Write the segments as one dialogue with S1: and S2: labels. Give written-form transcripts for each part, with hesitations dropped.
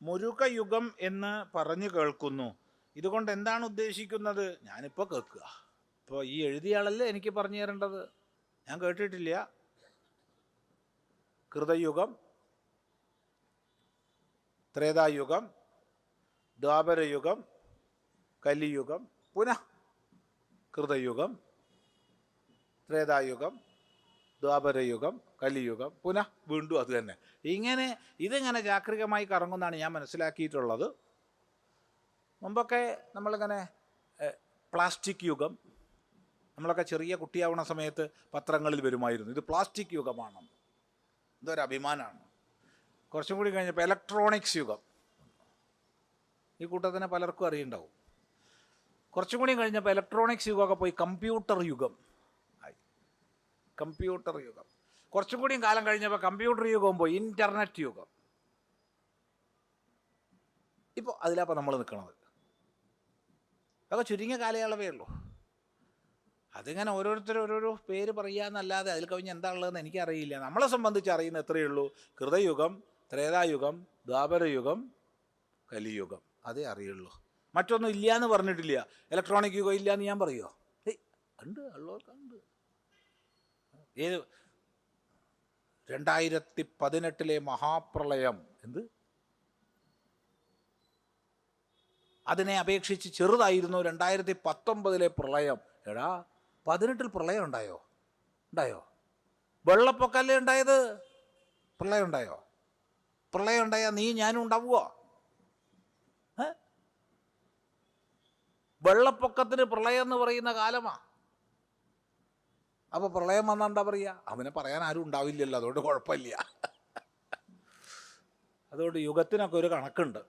S1: മുരുകയുഗം എന്ന് പറഞ്ഞു കേൾക്കുന്നു. ഇതുകൊണ്ട് എന്താണ് ഉദ്ദേശിക്കുന്നത്? ഞാനിപ്പോൾ കേൾക്കുക. ഇപ്പോൾ ഈ എഴുതിയ ആളല്ലേ എനിക്ക് പറഞ്ഞു തരേണ്ടത്. ഞാൻ കേട്ടിട്ടില്ല. കൃതയുഗം, ത്രേതായുഗം, ദ്വാപരയുഗം, കലിയുഗം, പുനഃ കൃതയുഗം, ത്രേതായുഗം, ദ്വാപരയുഗം, കലിയുഗം, പുനഃ വീണ്ടും അത് തന്നെ. ഇതിങ്ങനെ ചാക്രികമായി കറങ്ങുന്നതാണ് ഞാൻ മനസ്സിലാക്കിയിട്ടുള്ളത്. മുമ്പൊക്കെ നമ്മളിങ്ങനെ പ്ലാസ്റ്റിക് യുഗം, നമ്മളൊക്കെ ചെറിയ കുട്ടിയാവുന്ന സമയത്ത് പത്രങ്ങളിൽ വരുമായിരുന്നു, ഇത് പ്ലാസ്റ്റിക് യുഗമാണ്, ഇതൊരു അഭിമാനമാണ്. കുറച്ചും കൂടി കഴിഞ്ഞപ്പോൾ ഇലക്ട്രോണിക്സ് യുഗം, ഈ കൂട്ടത്തിനെ പലർക്കും അറിയുണ്ടാവും. കുറച്ചും കൂടി കഴിഞ്ഞപ്പോൾ ഇലക്ട്രോണിക്സ് യുഗമൊക്കെ പോയി കമ്പ്യൂട്ടർ യുഗം ആയി. കമ്പ്യൂട്ടർ യുഗം കുറച്ചും കൂടിയും കാലം കഴിഞ്ഞപ്പോൾ കമ്പ്യൂട്ടർ യുഗവും പോയി ഇൻ്റർനെറ്റ് യുഗം. ഇപ്പോൾ അതിലാപ്പോൾ നമ്മൾ നിൽക്കുന്നത്. അതൊക്കെ ചുരുങ്ങിയ കാലയളവേ ഉള്ളൂ. അതിങ്ങനെ ഓരോരുത്തരും ഓരോരോ പേര് പറയാന്നല്ലാതെ അതിൽ കവിഞ്ഞ് എന്താ ഉള്ളതെന്ന് എനിക്കറിയില്ല. നമ്മളെ സംബന്ധിച്ച് അറിയുന്ന എത്രയേ ഉള്ളൂ, കൃതയുഗം, ത്രേതായുഗം, ദ്വാപരയുഗം, കലിയുഗം, അതേ അറിയുള്ളൂ. മറ്റൊന്നും ഇല്ല എന്ന് പറഞ്ഞിട്ടില്ല. ഇലക്ട്രോണിക് യുഗം ഇല്ല എന്ന് ഞാൻ പറയുമോ? ഉണ്ട്, ഉള്ളവർക്കുണ്ട്. ഏത് 2018 മഹാപ്രളയം, അതിനെ അപേക്ഷിച്ച് ചെറുതായിരുന്നു 2019 പ്രളയം. എടാ, 18 പ്രളയം ഉണ്ടായോ? വെള്ളപ്പൊക്കല്ലേ ഉണ്ടായത്? പ്രളയം ഉണ്ടായോ? പ്രളയം ഉണ്ടായാൽ നീ ഞാനും ഉണ്ടാവുമോ? വെള്ളപ്പൊക്കത്തിന് പ്രളയം എന്ന് പറയുന്ന കാലമാണ്. അപ്പോൾ പ്രളയം വന്നാൽ എന്താ പറയുക? അവനെ പറയാൻ ആരും ഉണ്ടാവില്ലല്ലോ, അതുകൊണ്ട് കുഴപ്പമില്ല. അതുകൊണ്ട് യുഗത്തിനൊക്കെ ഒരു കണക്കുണ്ട്.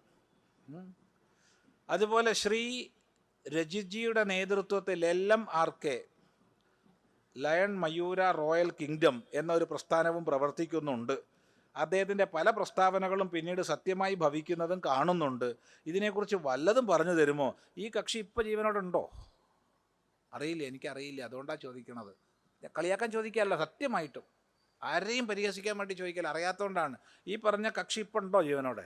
S1: അതുപോലെ ശ്രീ രജിജിയുടെ നേതൃത്വത്തിൽ LMRK, ലയൺ മയൂര റോയൽ കിങ്ഡം എന്നൊരു പ്രസ്ഥാനവും പ്രവർത്തിക്കുന്നുണ്ട്. അദ്ദേഹത്തിൻ്റെ പല പ്രസ്താവനകളും പിന്നീട് സത്യമായി ഭവിക്കുന്നതും കാണുന്നുണ്ട്. ഇതിനെക്കുറിച്ച് വല്ലതും പറഞ്ഞു തരുമോ? ഈ കക്ഷി ഇപ്പോൾ ജീവനോടുണ്ടോ? അറിയില്ല, എനിക്കറിയില്ല. അതുകൊണ്ടാണ് ചോദിക്കണത്. കളിയാക്കാൻ ചോദിക്കാമല്ലോ, സത്യമായിട്ടും ആരെയും പരിഹസിക്കാൻ വേണ്ടി ചോദിക്കില്ല, അറിയാത്തതുകൊണ്ടാണ്. ഈ പറഞ്ഞ കക്ഷി ഇപ്പം ഉണ്ടോ ജീവനോടെ?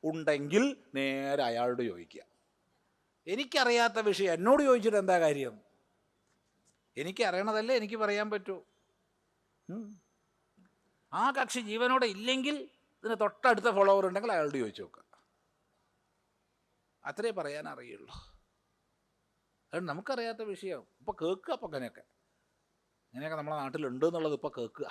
S1: ഉണ്ടെങ്കിൽ നേരെ അയാളോട് ചോദിക്കുക. എനിക്കറിയാത്ത വിഷയം എന്നോട് ചോദിച്ചിട്ട് എന്താ കാര്യം? എനിക്കറിയണതല്ലേ എനിക്ക് പറയാൻ പറ്റൂ. ആ കക്ഷി ജീവനോടെ ഇല്ലെങ്കിൽ ഇതിന് തൊട്ടടുത്ത ഫോളോവർ ഉണ്ടെങ്കിൽ അയാളോട് ചോദിച്ചു നോക്കുക. അത്രേ പറയാൻ അറിയുള്ളൂ. അതുകൊണ്ട് നമുക്കറിയാത്ത വിഷയം ഇപ്പോൾ കേൾക്കുക. അപ്പോൾ അങ്ങനെയൊക്കെ നമ്മളെ നാട്ടിലുണ്ട് എന്നുള്ളത് ഇപ്പോൾ കേൾക്കുക.